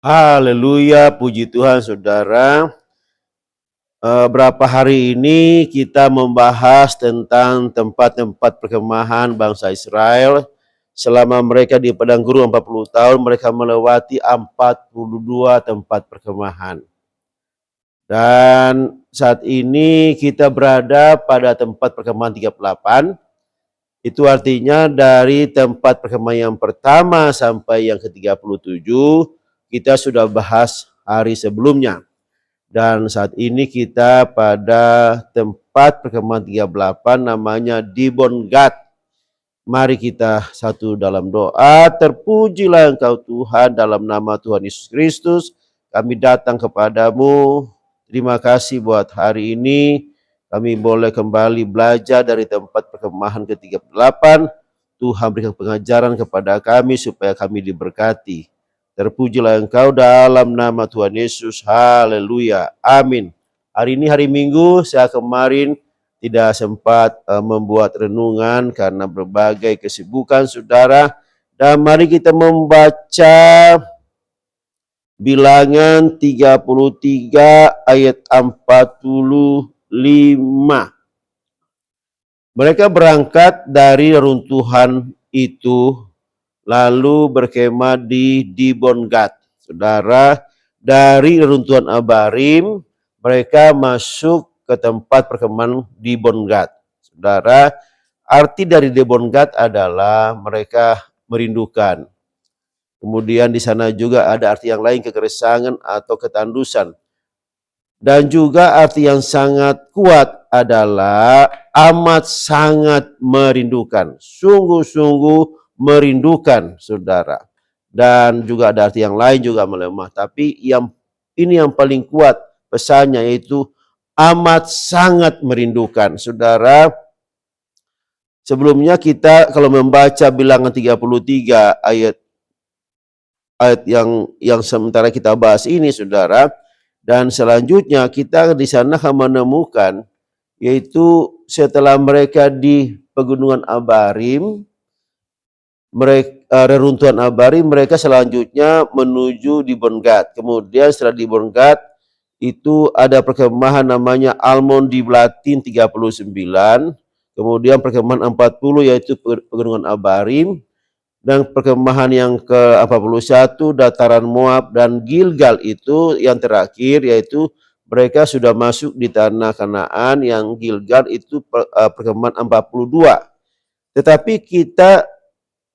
Haleluya, puji Tuhan saudara. Berapa hari ini kita membahas tentang tempat-tempat perkemahan bangsa Israel. Selama mereka di padang gurun 40 tahun, mereka melewati 42 tempat perkemahan. Dan saat ini kita berada pada tempat perkemahan 38. Itu artinya dari tempat perkemahan yang pertama sampai yang ke-37 kita sudah bahas hari sebelumnya. Dan saat ini kita pada tempat perkemahan 38 namanya Dibon Gad. Mari kita satu dalam doa. Terpujilah Engkau Tuhan, dalam nama Tuhan Yesus Kristus kami datang kepadamu. Terima kasih buat hari ini. Kami boleh kembali belajar dari tempat perkemahan ke-38. Tuhan berikan pengajaran kepada kami supaya kami diberkati. Terpujilah Engkau dalam nama Tuhan Yesus. Haleluya. Amin. Hari ini hari Minggu, saya kemarin tidak sempat membuat renungan karena berbagai kesibukan saudara. Dan mari kita membaca Bilangan 33 ayat 45. Mereka berangkat dari reruntuhan itu lalu berkemah di Dibon Gad. Saudara, dari reruntuhan Abarim mereka masuk ke tempat perkemahan Dibon Gad. Saudara, arti dari Dibon Gad adalah mereka merindukan. Kemudian di sana juga ada arti yang lain, kegeresangan atau ketandusan. Dan juga arti yang sangat kuat adalah amat sangat merindukan. Sungguh-sungguh merindukan saudara. Dan juga ada arti yang lain juga melemah. Tapi ini yang paling kuat pesannya, yaitu amat sangat merindukan. Saudara, sebelumnya kita kalau membaca Bilangan 33 ayat yang sementara kita bahas ini saudara, dan selanjutnya kita di sana akan menemukan, yaitu setelah mereka di pegunungan Abarim, reruntuhan Abarim, mereka selanjutnya menuju Dibon Gad. Kemudian setelah Dibon Gad itu ada perkemahan namanya Almon Diblatin 39, kemudian perkemahan 40 yaitu pegunungan Abarim, dan perkemahan yang ke-41 dataran Moab dan Gilgal itu yang terakhir, yaitu mereka sudah masuk di tanah Kanaan. Yang Gilgal itu perkemahan 42. Tetapi kita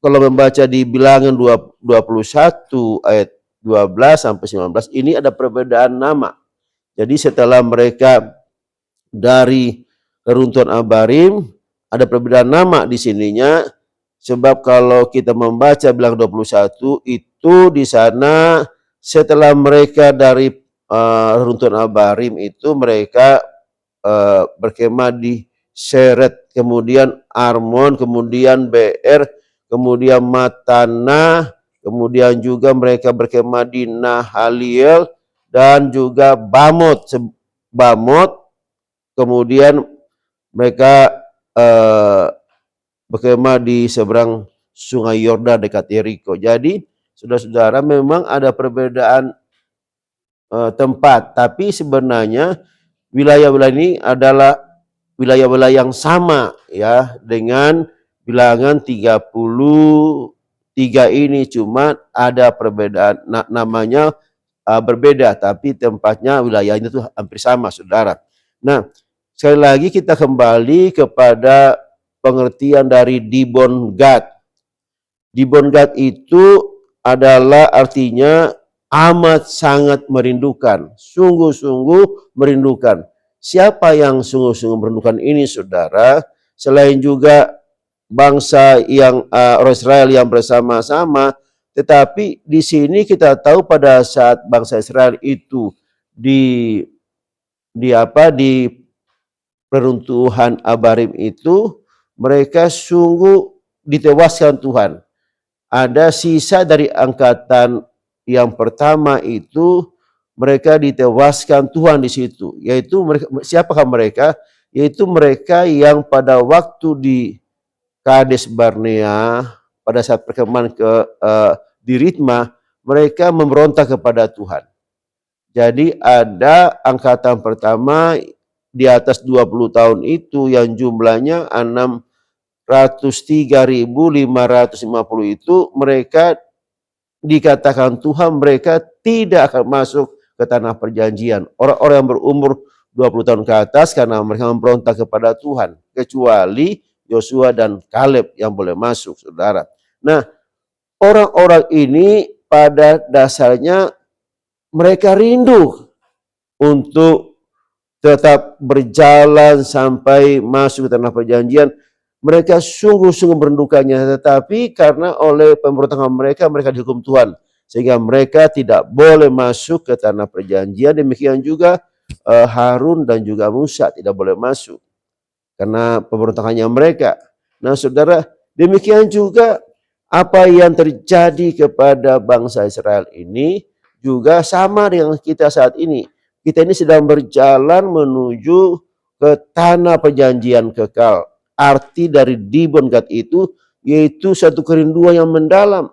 kalau membaca di Bilangan 21 ayat 12 sampai 19 ini ada perbedaan nama. Jadi setelah mereka dari reruntuhan Abarim ada perbedaan nama di sininya. Sebab kalau kita membaca Bilangan 21 itu di sana setelah mereka dari reruntuhan Abarim itu mereka berkemah di Seret, kemudian Armon, kemudian Beer, kemudian Matana, kemudian juga mereka berkemah di Nahaliel dan juga Bamot. Kemudian mereka berkemah di seberang sungai Yordan dekat Yeriko. Jadi saudara-saudara, memang ada perbedaan tempat, tapi sebenarnya wilayah-wilayah ini adalah wilayah-wilayah yang sama ya dengan Bilangan 33 ini, cuma ada perbedaan namanya berbeda, tapi tempatnya wilayahnya itu hampir sama saudara. Nah, sekali lagi kita kembali kepada pengertian dari Dibon Gad. Dibon Gad itu adalah artinya amat sangat merindukan, sungguh-sungguh merindukan. Siapa yang sungguh-sungguh merindukan ini saudara? Selain juga bangsa yang orang Israel yang bersama-sama, tetapi di sini kita tahu pada saat bangsa Israel itu di peruntuhan Abarim itu, mereka sungguh ditewaskan Tuhan. Ada sisa dari angkatan yang pertama itu, mereka ditewaskan Tuhan di situ. Yaitu mereka, siapakah mereka? Yaitu mereka yang pada waktu di Kades Barnea pada saat perkemahan di Ritma, mereka memberontak kepada Tuhan. Jadi ada angkatan pertama di atas 20 tahun itu yang jumlahnya 603.550 itu mereka dikatakan Tuhan mereka tidak akan masuk ke tanah perjanjian. Orang-orang yang berumur 20 tahun ke atas karena mereka memberontak kepada Tuhan. Kecuali Yosua dan Kaleb yang boleh masuk, saudara. Nah, orang-orang ini pada dasarnya mereka rindu untuk tetap berjalan sampai masuk ke tanah perjanjian. Mereka sungguh-sungguh merindukannya, tetapi karena oleh pemberontakan mereka dihukum Tuhan. Sehingga mereka tidak boleh masuk ke tanah perjanjian. Demikian juga Harun dan juga Musa tidak boleh masuk. Karena pemberontakannya mereka. Nah saudara, demikian juga apa yang terjadi kepada bangsa Israel ini juga sama dengan kita saat ini. Kita ini sedang berjalan menuju ke tanah perjanjian kekal. Arti dari Dibon Gad itu yaitu satu kerinduan yang mendalam.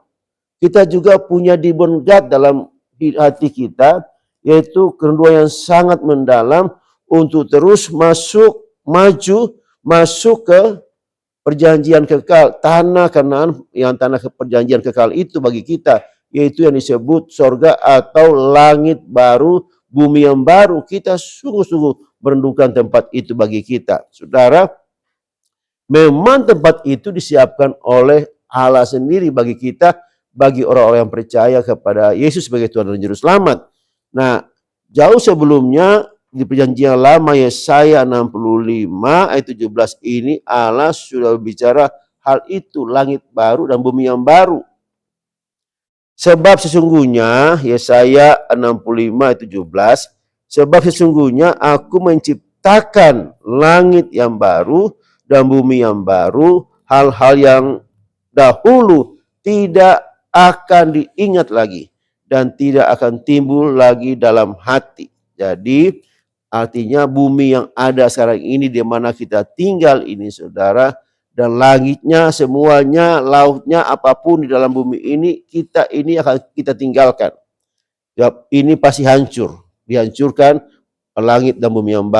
Kita juga punya Dibon Gad dalam hati kita, yaitu kerinduan yang sangat mendalam untuk terus maju masuk ke perjanjian kekal, tanah Kanaan yang tanah perjanjian kekal itu bagi kita, yaitu yang disebut sorga atau langit baru, bumi yang baru. Kita sungguh-sungguh merindukan tempat itu bagi kita. Saudara, memang tempat itu disiapkan oleh Allah sendiri bagi kita, bagi orang-orang yang percaya kepada Yesus sebagai Tuhan dan Juru Selamat. Nah, jauh sebelumnya di perjanjian lama Yesaya 65 ayat 17 ini Allah sudah bicara hal itu, langit baru dan bumi yang baru. Sebab sesungguhnya Yesaya 65 ayat 17, sebab sesungguhnya aku menciptakan langit yang baru dan bumi yang baru, hal-hal yang dahulu tidak akan diingat lagi dan tidak akan timbul lagi dalam hati. Jadi artinya bumi yang ada sekarang ini di mana kita tinggal ini saudara, dan langitnya semuanya, lautnya, apapun di dalam bumi ini, kita ini akan kita tinggalkan. Ini pasti hancur, dihancurkan langit dan bumi yang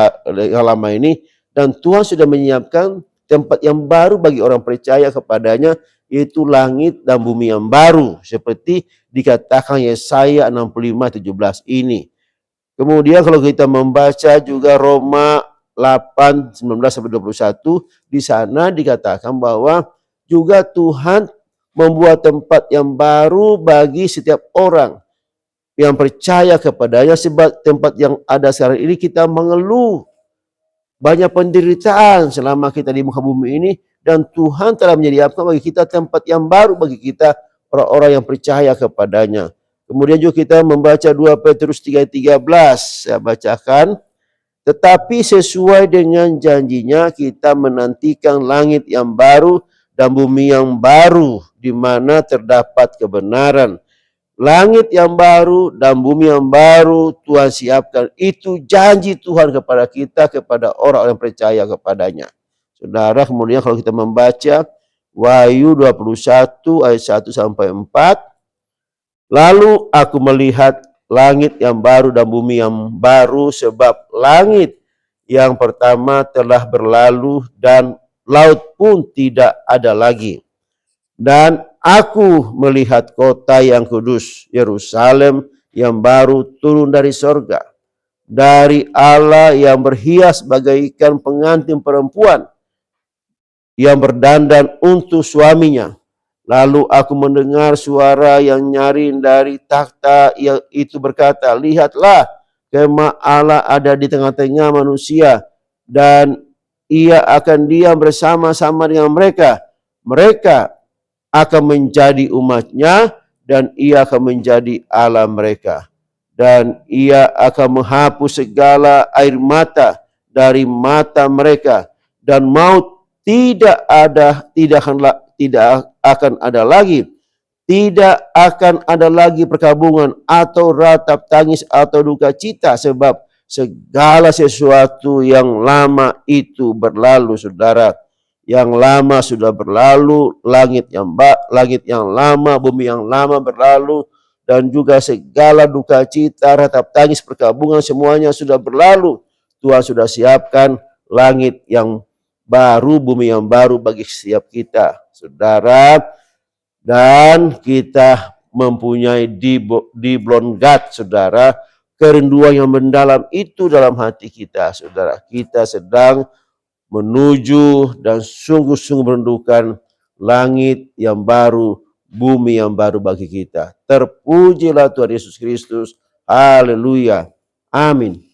lama ini, dan Tuhan sudah menyiapkan tempat yang baru bagi orang percaya kepadanya, yaitu langit dan bumi yang baru, seperti dikatakan Yesaya 65:17 ini. Kemudian kalau kita membaca juga Roma 8:19-21, di sana dikatakan bahwa juga Tuhan membuat tempat yang baru bagi setiap orang yang percaya kepadanya, sebab tempat yang ada sekarang ini kita mengeluh banyak penderitaan selama kita di muka bumi ini, dan Tuhan telah menyediakan bagi kita tempat yang baru bagi kita orang-orang yang percaya kepadanya. Kemudian juga kita membaca 2 Petrus 3:13, saya bacakan. Tetapi sesuai dengan janjinya kita menantikan langit yang baru dan bumi yang baru di mana terdapat kebenaran. Langit yang baru dan bumi yang baru Tuhan siapkan. Itu janji Tuhan kepada kita, kepada orang-orang yang percaya kepadanya. Saudara, kemudian kalau kita membaca Wahyu 21 ayat 1-4. Lalu aku melihat langit yang baru dan bumi yang baru, sebab langit yang pertama telah berlalu dan laut pun tidak ada lagi. Dan aku melihat kota yang kudus, Yerusalem yang baru turun dari sorga, dari Allah yang berhias bagaikan pengantin perempuan yang berdandan untuk suaminya. Lalu aku mendengar suara yang nyaring dari takhta yang itu berkata, lihatlah, kemah Allah ada di tengah-tengah manusia, dan ia akan diam bersama-sama dengan mereka. Mereka akan menjadi umatnya, dan ia akan menjadi Allah mereka. Dan ia akan menghapus segala air mata dari mata mereka, dan maut tidak akan ada lagi. Tidak akan ada lagi perkabungan atau ratap tangis atau duka cita, sebab segala sesuatu yang lama itu berlalu, saudara. Yang lama sudah berlalu, langit yang lama, bumi yang lama berlalu, dan juga segala duka cita, ratap tangis, perkabungan, semuanya sudah berlalu. Tuhan sudah siapkan langit yang baru, bumi yang baru bagi setiap kita, saudara. Dan kita mempunyai di God, saudara. Kerinduan yang mendalam itu dalam hati kita, saudara. Kita sedang menuju dan sungguh-sungguh merindukan langit yang baru, bumi yang baru bagi kita. Terpujilah Tuhan Yesus Kristus. Haleluya. Amin.